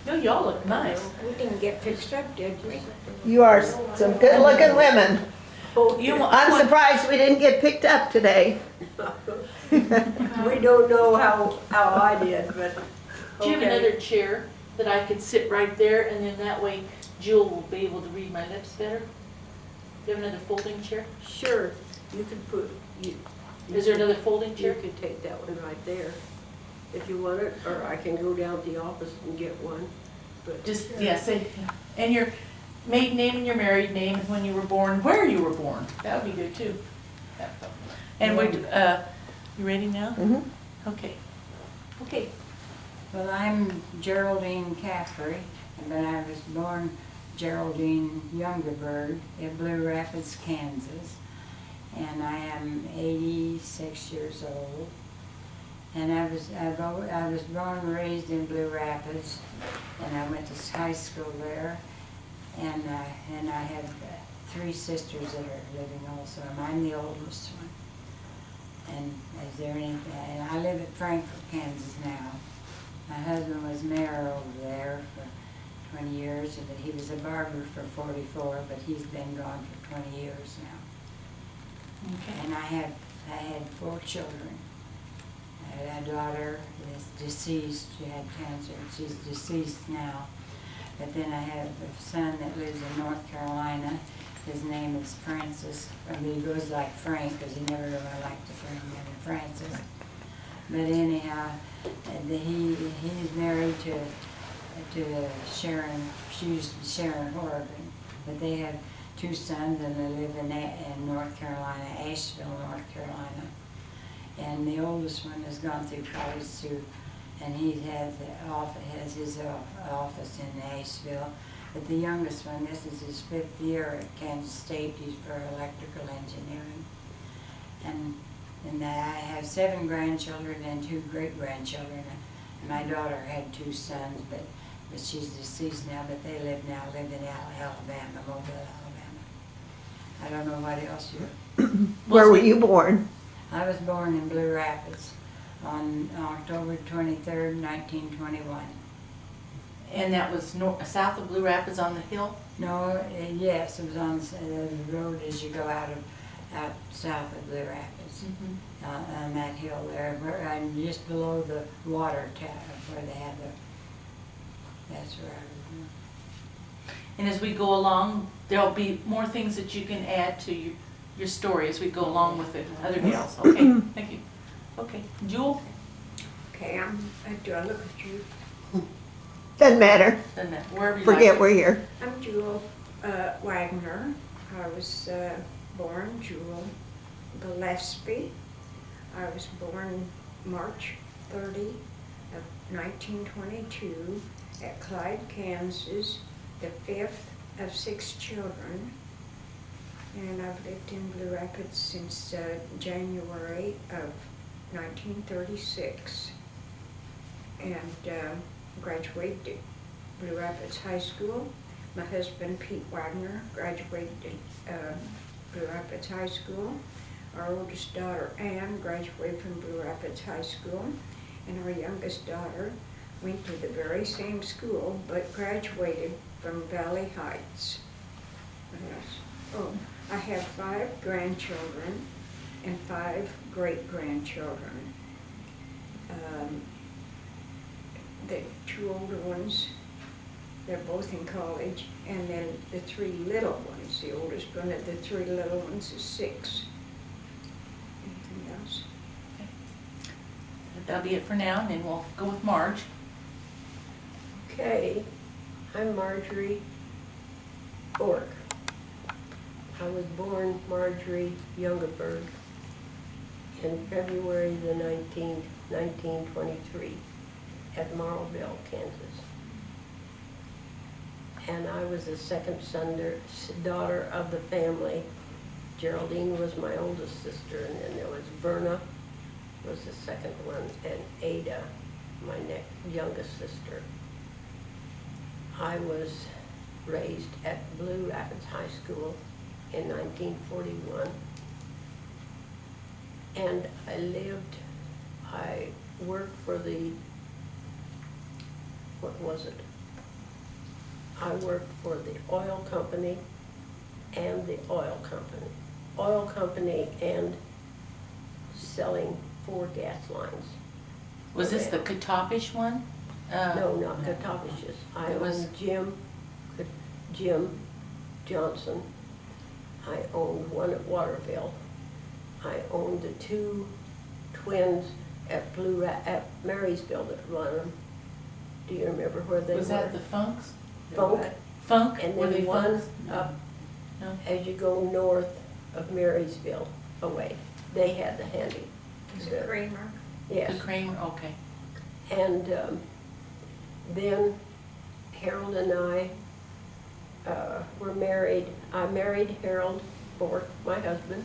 Oh, y'all look nice. We didn't get fixed up, did we? You are some good-looking women. I'm surprised we didn't get picked up today. We don't know how I did, but Do you have okay. another chair that I could sit right there, and then that way Jewel will be able to read my lips better? Do you have another folding chair? Sure, you could put, Is there another folding you chair? could take that one right there if you want it, or I can go down to the office and get one. But Just, yeah, say, and your maiden name and your married name, and when you were born, where you were born. That would be good too. And we, you ready now? Mhm. Okay. Okay. Well, I'm Geraldine Caffrey, but I was born Geraldine Youngerberg in Blue Rapids, Kansas. And I am 86 years old. And I was born and raised in Blue Rapids, and I went to high school there. And I have 3 sisters that are living also. And I'm the oldest one. And is there anything? And I live at Frankfort, Kansas now. My husband was mayor over there for 20 years, and he was a barber for 44, but he's been gone for 20 years now. Okay. And I had 4 children. I had a daughter that's deceased. She had cancer, and she's deceased now. But then I have a son that lives in North Carolina. His name is Francis. I mean, he goes like Frank because he never really liked to bring him in Francis. But anyhow, he's married to Sharon. She used to be Sharon Horgan. But they have 2 sons, and they live in North Carolina, Asheville, North Carolina. And the oldest one has gone through college too, and he has his office in Asheville. But the youngest one, this is his 5th year at Kansas State. He's for electrical engineering. And I have 7 grandchildren and 2 great-grandchildren. And my daughter had 2 sons, but she's deceased now. But they live in Alabama, Mobile, Alabama. I don't know what else you. Where were you born? I was born in Blue Rapids on October 23rd, 1921. And that was south of Blue Rapids on the hill? No, yes, it was on the road as you go out south of Blue Rapids, on that hill there. I'm just below the water tap where they had that's where I was born. And as we go along, there'll be more things that you can add to your story as we go along with the other gals. Okay, thank you. Okay, Jewel? Okay, do I look at you? Doesn't matter. Doesn't matter, wherever you Forget like. we're here. I'm Jewel Wagner. I was born Jewel Gillespie. I was born March 30 of 1922 at Clyde, Kansas, the 5th of 6 children. And I've lived in Blue Rapids since January of 1936. And graduated Blue Rapids High School. My husband, Pete Wagner, graduated Blue Rapids High School. Our oldest daughter, Ann, graduated from Blue Rapids High School. And our youngest daughter went to the very same school, but graduated from Valley Heights. What else? Oh, I have 5 grandchildren and 5 great-grandchildren. The 2 older ones, they're both in college, and then the 3 little ones, the oldest one of the 3 little ones is 6. Anything else? That'll be it for now, and then we'll go with Marge. okay, I'm Marjorie Borck. I was born Marjorie Youngerberg in February the 19th, 1923 at Marlville, Kansas. And I was the 2nd daughter of the family. Geraldine was my oldest sister, and then there was Verna was the 2nd one, and Ada, my youngest sister. I was raised at Blue Rapids High School in 1941, and I worked for the, what was it? I worked for the oil company and the oil company. Oil company and selling 4 gas lines. Was this the around. Katopish one? No, not Katopish's. I It was- owned Jim Johnson. I owned one at Waterville. I owned the 2 twins at at Marysville that run them. Do you remember where they Was were? that the Funks? Funk. Funk? And Were they then one Funks? up No. as you go north of Marysville away. They had the handy. Is it Kramer? Yes. The Kramer, okay. And then Harold and I were married. I married Harold Borck, my husband,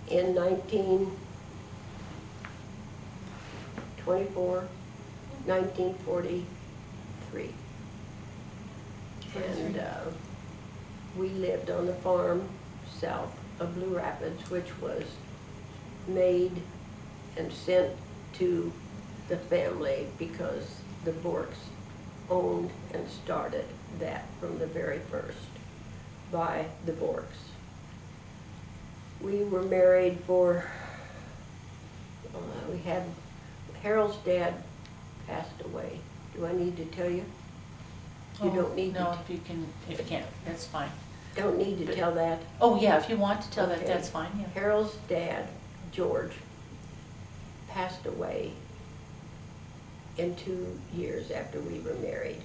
in 1943. And we lived on the farm south of Blue Rapids, which was made and sent to the family because the Borks owned and started that from the very first by the Borks. We were married for, we had, Harold's dad passed away. Do I need to tell you? You don't need No, to, if you can't, that's fine. don't need to tell that. Oh, yeah, if you want to tell that, Okay. that's fine, yeah. Harold's dad, George, passed away in 2 years after we were married.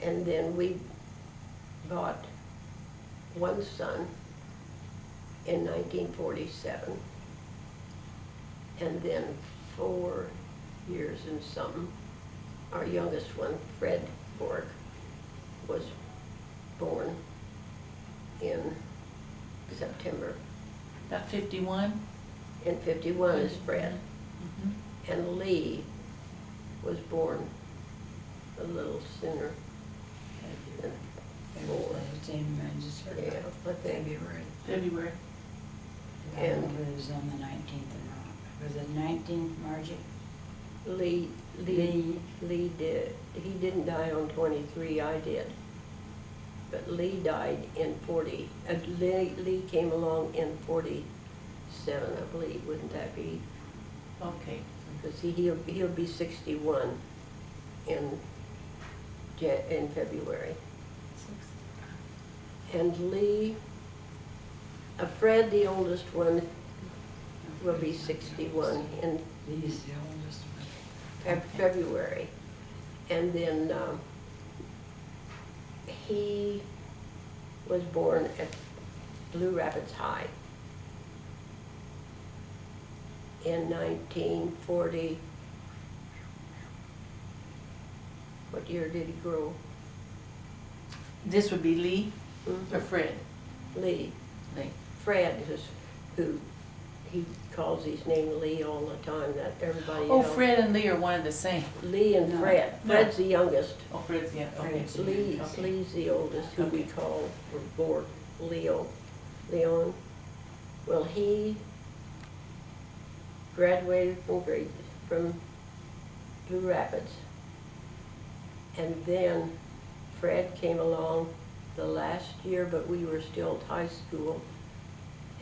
And then we bought one son in 1947. And then 4 years and something, our youngest one, Fred Borck, was born in September. About 51? In 51 is Fred. Mhm. And Lee was born a little sooner than four. It's in register. Yeah, I think. February. February. And- It was on the 19th of November. Was it 19th, Margie? Lee did, he didn't die on 23, I did. But Lee died in 40, Lee came along in 47, I believe, wouldn't that be? Okay. Because he'll be 61 in February. And Lee, Fred, the oldest one, will be 61 in He's the oldest one. February. And then he was born at Blue Rapids High in 1940. What year did he grow? This would be Lee or Fred? Lee. Lee. Fred is who, he calls his name Lee all the time, that everybody Oh, else. Fred and Lee are one and the same. Lee and No. Fred. No. Fred's the youngest. Oh, Fred's, yeah, okay. Fred's the Lee's Okay. the oldest, who we Okay. call Borck, Leon. Well, he graduated from Blue Rapids. And then Fred came along the last year, but we were still at high school.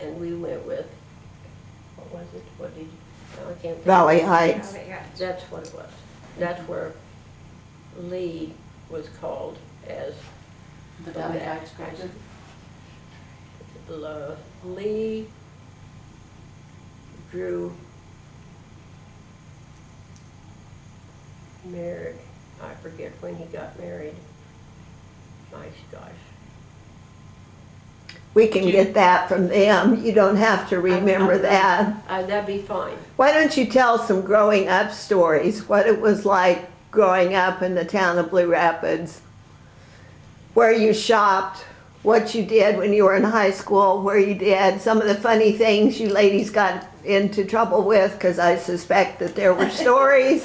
And we went with, what was it? What did you, I can't think. Valley Heights. That's what it was. That's where Lee was called as The from Valley that. Heights graduate. Lee grew married. I forget when he got married. My gosh. We can get that from them. You don't have to remember that. That'd be fine. Why don't you tell some growing up stories? What it was like growing up in the town of Blue Rapids? Where you shopped, what you did when you were in high school, where you did, some of the funny things you ladies got into trouble with, because I suspect that there were stories.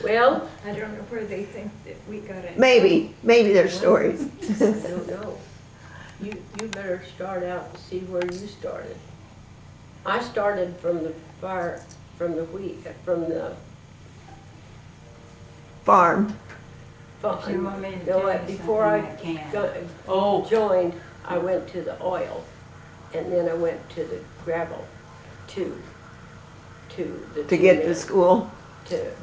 Well, I don't know where they think that we got it. Maybe there's stories. I don't know. You better start out and see where you started. I started from the fire, from the wheat, from the Farm. If you want me to No, tell you before I something, I can. Oh, joined, I went to the oil, and then I went to the gravel, to the. To get to school?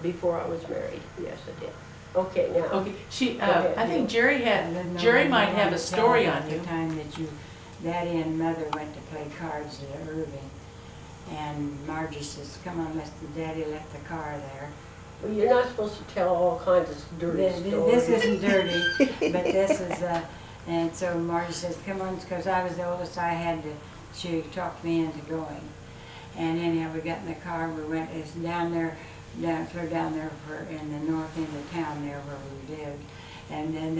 Before I was married, yes, I did. Okay, now. okay. She, ahead, I think Neil. Jerry might have a story on The you. time that Daddy and Mother went to play cards at Irving, and Margie says, "Come on, Mr. Daddy left the car there." Well, you're not supposed to tell all kinds of dirty This stories. isn't dirty, but this is, and so Margie says, "Come on," because I was the oldest, she talked me into going. And anyhow, we got in the car, we went, it's down there, clear down there in the north end of town there where we lived. And then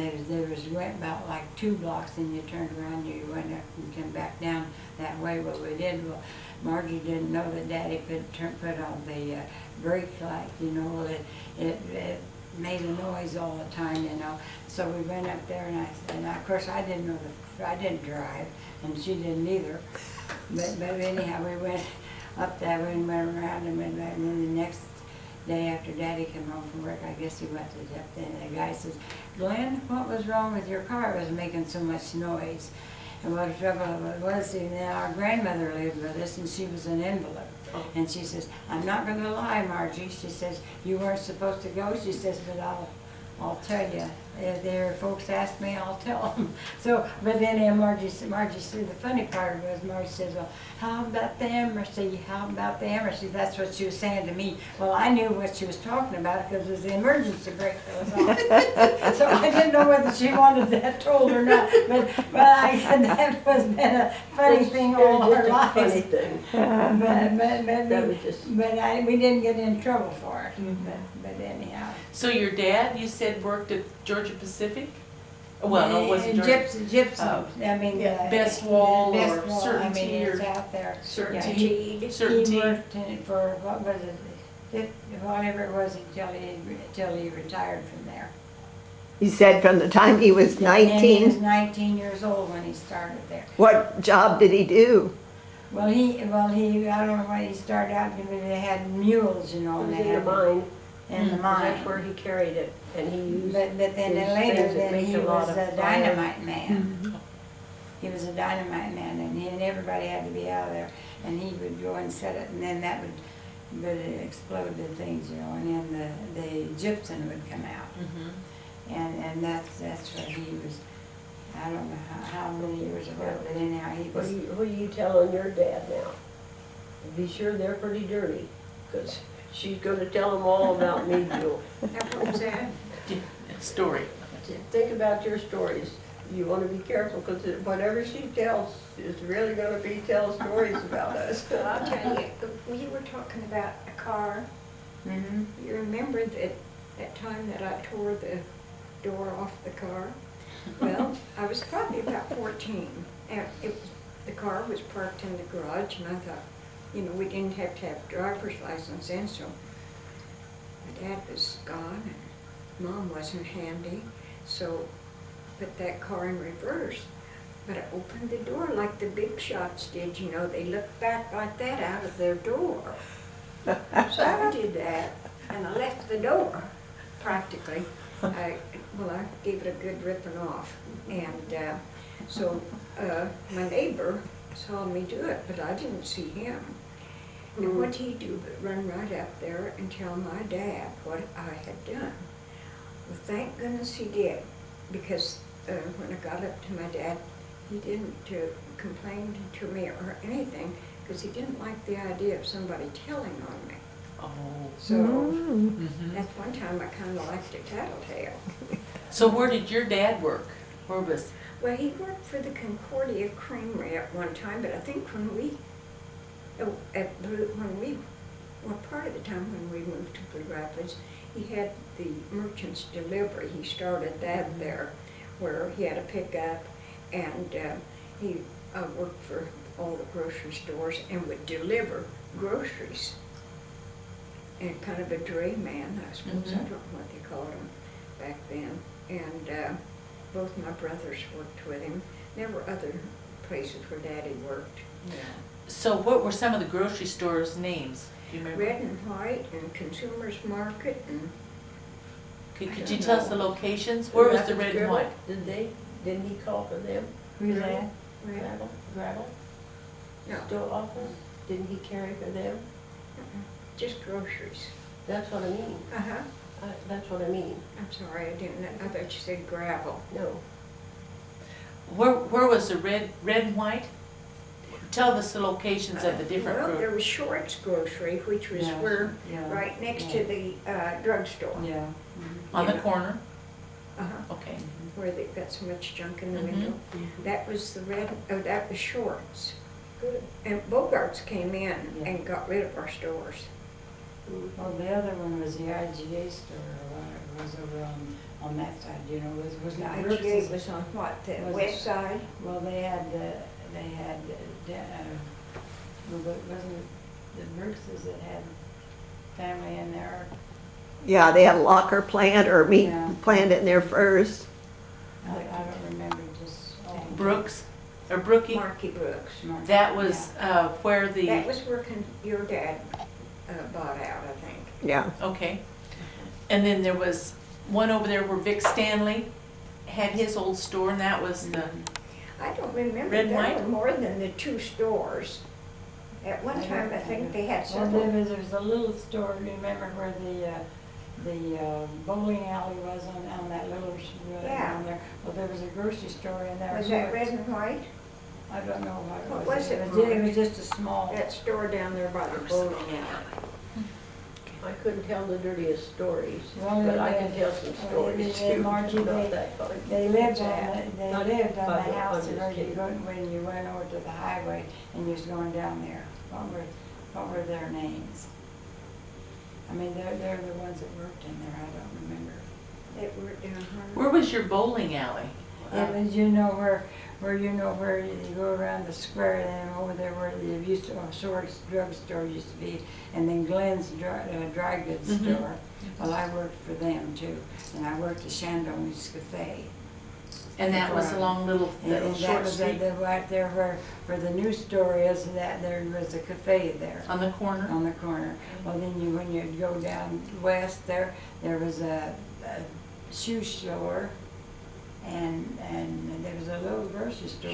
went about like 2 blocks, and you turned around, you went up and came back down that way. What we did, well, Margie didn't know that Daddy put on the brake light, you know. Well, it made a noise all the time, you know. So we went up there, and of course I didn't drive, and she didn't either. But anyhow, we went up that way and went around and went back, and then the next day after Daddy came home from work, I guess he went to and the guy says, "Glenn, what was wrong with your car? It was making so much noise." And what the trouble was, our grandmother lived with us, and she was an invalid. And she says, "I'm not going to lie, Margie." She says, "You weren't supposed to go." She says, "But I'll tell you. If there folks ask me, I'll tell them." So, but then Margie said, the funny part was, Margie says, "Well, how about the Emerson? How about the Emerson?" That's what she was saying to me. Well, I knew what she was talking about because it was the emergency brake that was on. So I didn't know whether she wanted that told or not. But that was been a funny thing all our lives. Funny thing. We didn't get in trouble for it. But anyhow. So your dad, you said, worked at Georgia Pacific? Well, no, it wasn't Georgia. Gypsum, I mean. Best Wall Best or Wall, Certainty I mean, it's or- out there. Certainty. He Certainty. worked for, what was it, whatever it was until he retired from there. He said from the time he was And he was 19. 19 years old when he started there. What job did he do? Well, he, I don't know why he started out, but they had mules, you know, It and was they in the had mine, in the 'cause mine. that's where he carried it, and he used. But then these later, things that then make he a lot was of a fire. dynamite man. He was a dynamite man, and everybody had to be out of there, and he would go and set it, and then that would explode the things, you know, and then the gypsum would come out. And that's where he was. I don't know how many years ago, but anyhow, he was. What are you telling your dad now? Be sure they're pretty dirty, because she's gonna tell them all about me, Jill. That was that. Story. Think about your stories. You wanna be careful, because whatever she tells is really gonna be tell stories about us. Well, I'll tell you, we were talking about a car. Mm-hmm. You remember that time that I tore the door off the car? Well, I was probably about 14, and the car was parked in the garage, and I thought, you know, we didn't have to have a driver's license then, so my dad was gone, and Mom wasn't handy, so put that car in reverse. But I opened the door like the big shots did, you know, they looked back like that out of their door. So I did that, and I left the door, practically. I gave it a good ripping off. And so my neighbor saw me do it, but I didn't see him. And what'd he do but run right up there and tell my dad what I had done? Well, thank goodness he did, because when I got up to my dad, he didn't complain to me or anything, because he didn't like the idea of somebody telling on me. Oh. So Mhm. that's one time I kind of liked a tattletale. So where did your dad work? Where was? Well, he worked for the Concordia Creamery at one time, but I think when we part of the time when we moved to Blue Rapids, he had the merchant's delivery. He started that there, where he had a pickup, and he worked for all the grocery stores and would deliver groceries. And kind of a dray man, I suppose. I don't know what they called him back then. And both my brothers worked with him. There were other places where Daddy worked. Yeah. So what were some of the grocery stores' names? Do you remember? Red and White and Consumers Market and Could you tell us the locations? Where was the red and white? Didn't he call for them? Who's that? Gravel? No, Still office? Didn't he carry for them? just groceries. That's what I mean. Uh-huh. That's what I mean. I'm sorry, I thought you said gravel. No. Where was the red and white? Tell us the locations of the different Well, there groups. was Short's Grocery, which was Yeah, where, yeah, right next to the drugstore. Yeah. On the yeah. corner? Uh-huh, Okay. where they've got so much junk in the Mhm. window. That was the that was Short's. And Bogart's came in Yeah. and got rid of our stores. Well, the other one was the IGA store, or it was over on that side, you know, was The not IGA Brooks's. was on what, the Was west it- side? Well, well, wasn't it the Brookses that had family in there? Yeah, they had a locker plant or meat Yeah. plant in there first. I don't remember just. Brooks, or Brookie? Marky Brooks. That was where That the, was where your dad bought out, I think. Yeah. okay. And then there was one over there where Vic Stanley had his old store, and that was the, I don't remember, Red and there white? were more than the two stores. At one I time, don't I think they had Well, several. there was a little store, remember where the bowling alley was on that little, Yeah. down there? Well, there was a grocery store in there. Was that red and white? I don't know what it was. What was it, It Mark? was just a small. That store down there by the bowling alley. I couldn't tell the dirtiest stories, Well, but I they- can tell some stories they- too. Margie, about that kind. They lived on Not the by the- house I'm where just you kidding. go, when you went over to the highway and you was going down there. What were their names? I mean, they're the ones that worked in there, I don't remember. That were down where was your bowling alley? It was, you know, where you go around the square and then over there where the used to, Short's drugstore used to be, and then Glenn's dry goods Mhm. store. Well, I worked for them too, and I worked at Chandon's Cafe. And that was along little And short that was street right there where the new store is, that there was a cafe there on the corner? on the corner. Well, then when you go down west there was a shoe store, and there was a little grocery store.